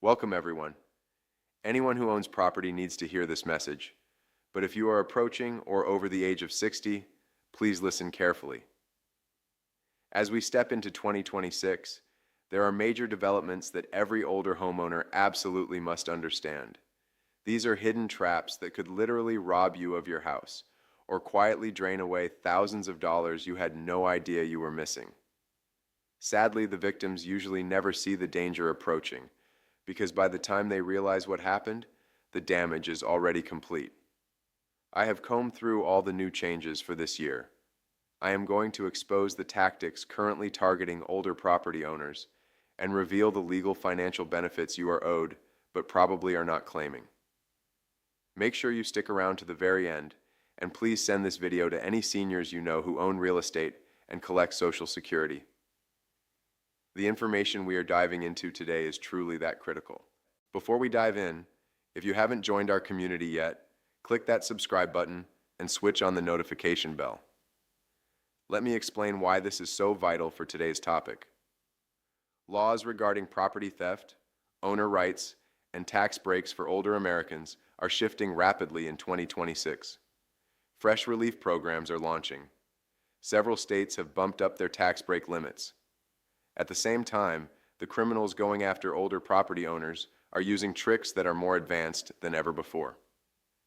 Welcome, everyone. Anyone who owns property needs to hear this message. But if you are approaching or over the age of 60, please listen carefully. As we step into 2026, there are major developments that every older homeowner absolutely must understand. These are hidden traps that could literally rob you of your house or quietly drain away thousands of dollars you had no idea you were missing. Sadly, the victims usually never see the danger approaching, because by the time they realize what happened, the damage is already complete. I have combed through all the new changes for this year. I am going to expose the tactics currently targeting older property owners and reveal the legal financial benefits you are owed but probably are not claiming. Make sure you stick around to the very end, and please send this video to any seniors you know who own real estate and collect Social Security. The information we are diving into today is truly that critical. Before we dive in, if you haven't joined our community yet, click that subscribe button and switch on the notification bell. Let me explain why this is so vital for today's topic. Laws regarding property theft, owner rights, and tax breaks for older Americans are shifting rapidly in 2026. Fresh relief programs are launching. Several states have bumped up their tax break limits. At the same time, the criminals going after older property owners are using tricks that are more advanced than ever before.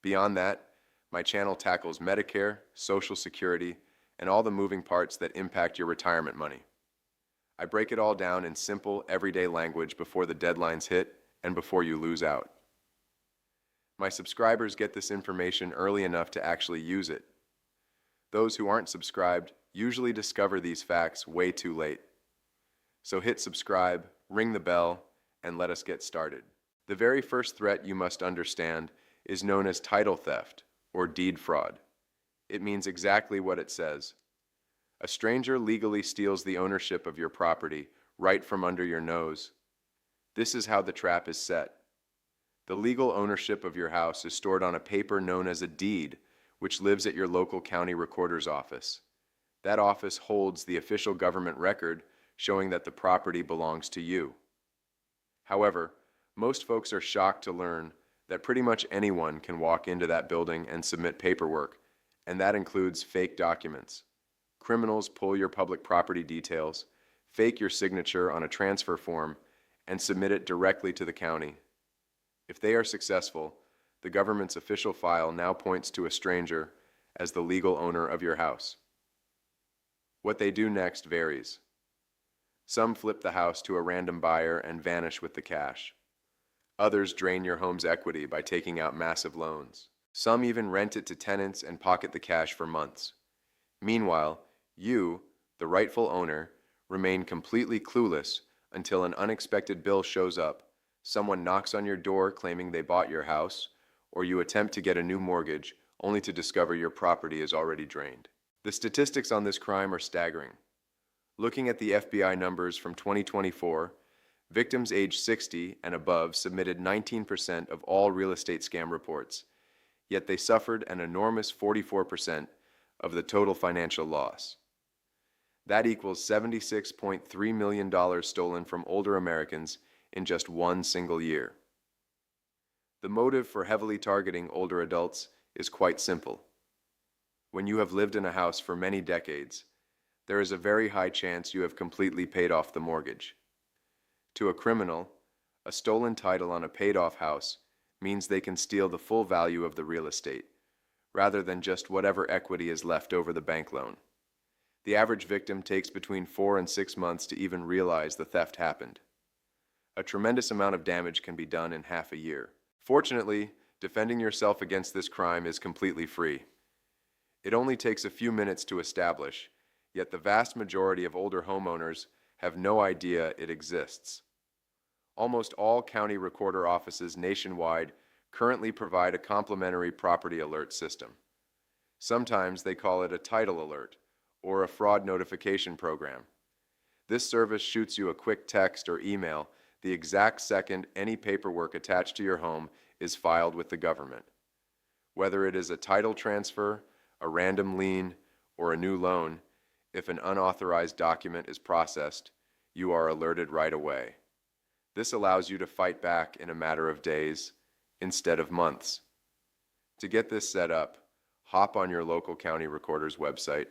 Beyond that, my channel tackles Medicare, Social Security, and all the moving parts that impact your retirement money. I break it all down in simple, everyday language before the deadlines hit and before you lose out. My subscribers get this information early enough to actually use it. Those who aren't subscribed usually discover these facts way too late. So hit subscribe, ring the bell, and let us get started. The very first threat you must understand is known as title theft or deed fraud. It means exactly what it says. A stranger legally steals the ownership of your property right from under your nose. This is how the trap is set. The legal ownership of your house is stored on a paper known as a deed, which lives at your local county recorder's office. That office holds the official government record showing that the property belongs to you. However, most folks are shocked to learn that pretty much anyone can walk into that building and submit paperwork, and that includes fake documents. Criminals pull your public property details, fake your signature on a transfer form, and submit it directly to the county. If they are successful, the government's official file now points to a stranger as the legal owner of your house. What they do next varies. Some flip the house to a random buyer and vanish with the cash. Others drain your home's equity by taking out massive loans. Some even rent it to tenants and pocket the cash for months. Meanwhile, you, the rightful owner, remain completely clueless until an unexpected bill shows up, someone knocks on your door claiming they bought your house, or you attempt to get a new mortgage only to discover your property is already drained. The statistics on this crime are staggering. Looking at the FBI numbers from 2024, victims aged 60 and above submitted 19% of all real estate scam reports, yet they suffered an enormous 44% of the total financial loss. That equals $76.3 million stolen from older Americans in just one single year. The motive for heavily targeting older adults is quite simple. When you have lived in a house for many decades, there is a very high chance you have completely paid off the mortgage. To a criminal, a stolen title on a paid-off house means they can steal the full value of the real estate, rather than just whatever equity is left over the bank loan. The average victim takes between 4 and 6 months to even realize the theft happened. A tremendous amount of damage can be done in half a year. Fortunately, defending yourself against this crime is completely free. It only takes a few minutes to establish, yet the vast majority of older homeowners have no idea it exists. Almost all county recorder offices nationwide currently provide a complimentary property alert system. Sometimes they call it a title alert or a fraud notification program. This service shoots you a quick text or email the exact second any paperwork attached to your home is filed with the government. Whether it is a title transfer, a random lien, or a new loan, if an unauthorized document is processed, you are alerted right away. This allows you to fight back in a matter of days instead of months. To get this set up, hop on your local county recorder's website,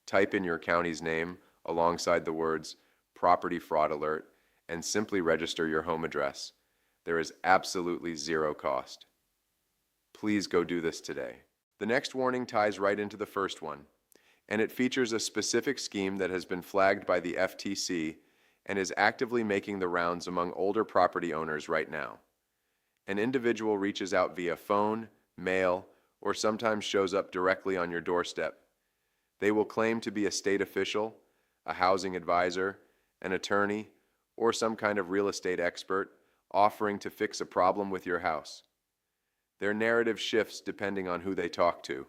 type in your county's name alongside the words "Property Fraud Alert," and simply register your home address. There is absolutely zero cost. Please go do this today. The next warning ties right into the first one, and it features a specific scheme that has been flagged by the FTC and is actively making the rounds among older property owners right now. An individual reaches out via phone, mail, or sometimes shows up directly on your doorstep. They will claim to be a state official, a housing advisor, an attorney, or some kind of real estate expert offering to fix a problem with your house. Their narrative shifts depending on who they talk to.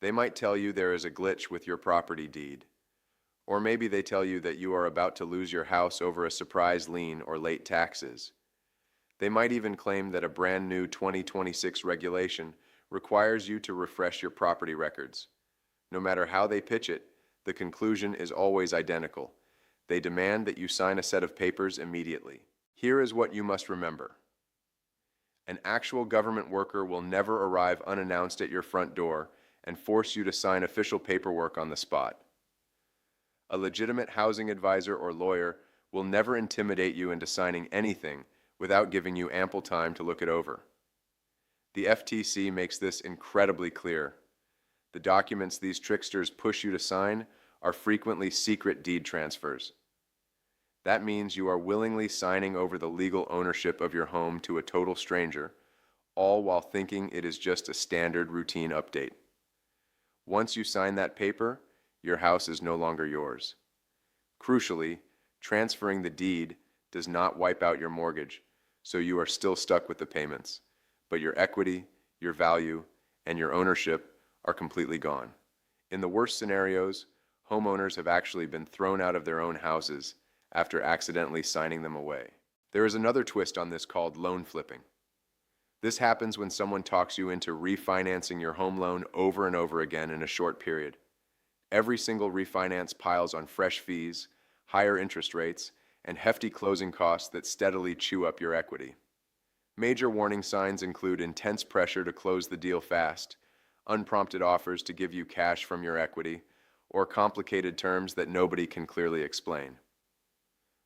They might tell you there is a glitch with your property deed. Or maybe they tell you that you are about to lose your house over a surprise lien or late taxes. They might even claim that a brand new 2026 regulation requires you to refresh your property records. No matter how they pitch it, the conclusion is always identical. They demand that you sign a set of papers immediately. Here is what you must remember. An actual government worker will never arrive unannounced at your front door and force you to sign official paperwork on the spot. A legitimate housing advisor or lawyer will never intimidate you into signing anything without giving you ample time to look it over. The FTC makes this incredibly clear. The documents these tricksters push you to sign are frequently secret deed transfers. That means you are willingly signing over the legal ownership of your home to a total stranger, all while thinking it is just a standard routine update. Once you sign that paper, your house is no longer yours. Crucially, transferring the deed does not wipe out your mortgage, so you are still stuck with the payments, but your equity, your value, and your ownership are completely gone. In the worst scenarios, homeowners have actually been thrown out of their own houses after accidentally signing them away. There is another twist on this called loan flipping. This happens when someone talks you into refinancing your home loan over and over again in a short period. Every single refinance piles on fresh fees, higher interest rates, and hefty closing costs that steadily chew up your equity. Major warning signs include intense pressure to close the deal fast, unprompted offers to give you cash from your equity, or complicated terms that nobody can clearly explain.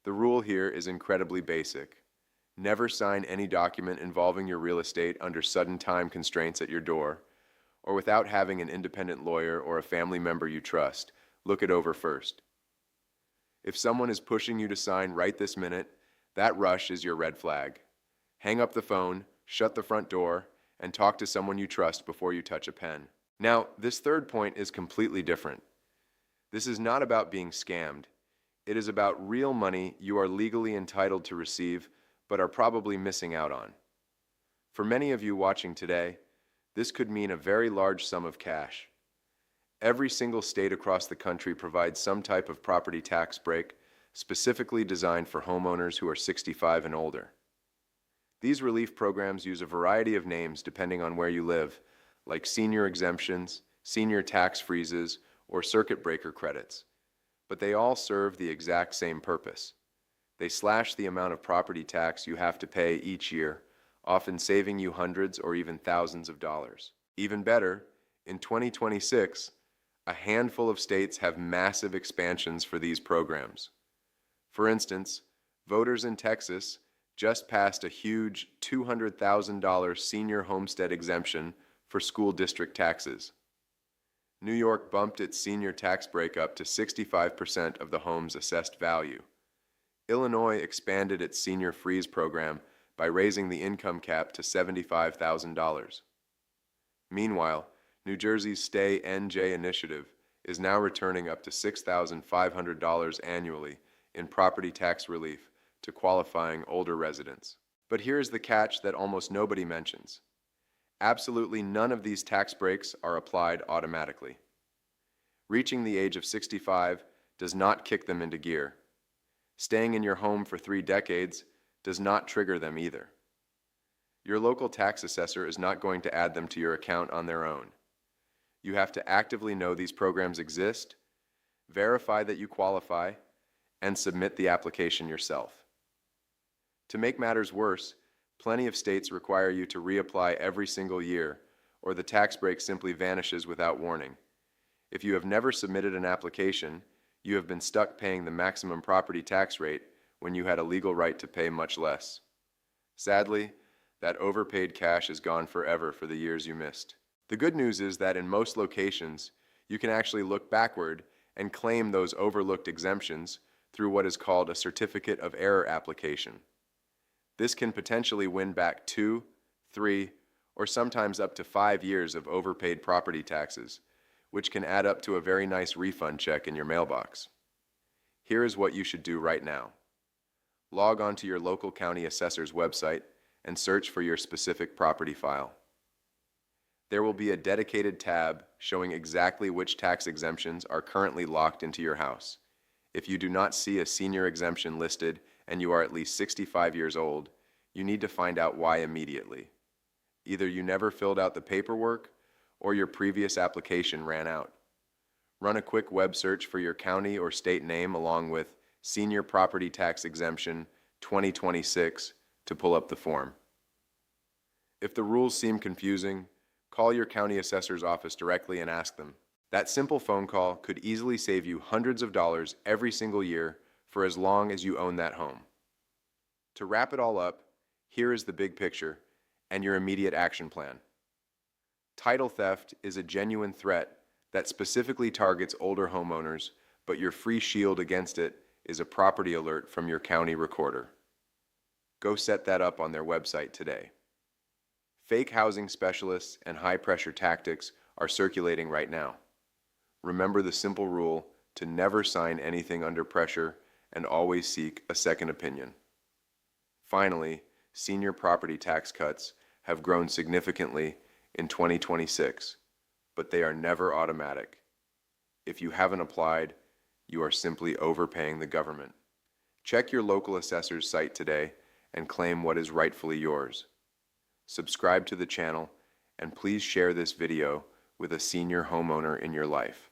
The rule here is incredibly basic. Never sign any document involving your real estate under sudden time constraints at your door, or without having an independent lawyer or a family member you trust. Look it over first. If someone is pushing you to sign right this minute, that rush is your red flag. Hang up the phone, shut the front door, and talk to someone you trust before you touch a pen. Now, this third point is completely different. This is not about being scammed. It is about real money you are legally entitled to receive, but are probably missing out on. For many of you watching today, this could mean a very large sum of cash. Every single state across the country provides some type of property tax break specifically designed for homeowners who are 65 and older. These relief programs use a variety of names depending on where you live, like senior exemptions, senior tax freezes, or circuit breaker credits. But they all serve the exact same purpose. They slash the amount of property tax you have to pay each year, often saving you hundreds or even thousands of dollars. Even better, in 2026, a handful of states have massive expansions for these programs. For instance, voters in Texas just passed a huge $200,000 senior homestead exemption for school district taxes. New York bumped its senior tax break up to 65% of the home's assessed value. Illinois expanded its senior freeze program by raising the income cap to $75,000. Meanwhile, New Jersey's Stay NJ initiative is now returning up to $6,500 annually in property tax relief to qualifying older residents. But here's the catch that almost nobody mentions. Absolutely none of these tax breaks are applied automatically. Reaching the age of 65 does not kick them into gear. Staying in your home for 3 decades does not trigger them either. Your local tax assessor is not going to add them to your account on their own. You have to actively know these programs exist, verify that you qualify, and submit the application yourself. To make matters worse, plenty of states require you to reapply every single year, or the tax break simply vanishes without warning. If you have never submitted an application, you have been stuck paying the maximum property tax rate when you had a legal right to pay much less. Sadly, that overpaid cash is gone forever for the years you missed. The good news is that in most locations, you can actually look backward and claim those overlooked exemptions through what is called a certificate of error application. This can potentially win back 2, 3, or sometimes up to 5 years of overpaid property taxes, which can add up to a very nice refund check in your mailbox. Here is what you should do right now. Log on to your local county assessor's website and search for your specific property file. There will be a dedicated tab showing exactly which tax exemptions are currently locked into your house. If you do not see a senior exemption listed and you are at least 65 years old, you need to find out why immediately. Either you never filled out the paperwork or your previous application ran out. Run a quick web search for your county or state name along with Senior Property Tax Exemption 2026 to pull up the form. If the rules seem confusing, call your county assessor's office directly and ask them. That simple phone call could easily save you hundreds of dollars every single year for as long as you own that home. To wrap it all up, here is the big picture and your immediate action plan. Title theft is a genuine threat that specifically targets older homeowners, but your free shield against it is a property alert from your county recorder. Go set that up on their website today. Fake housing specialists and high-pressure tactics are circulating right now. Remember the simple rule to never sign anything under pressure and always seek a second opinion. Finally, senior property tax cuts have grown significantly in 2026, but they are never automatic. If you haven't applied, you are simply overpaying the government. Check your local assessor's site today and claim what is rightfully yours. Subscribe to the channel and please share this video with a senior homeowner in your life.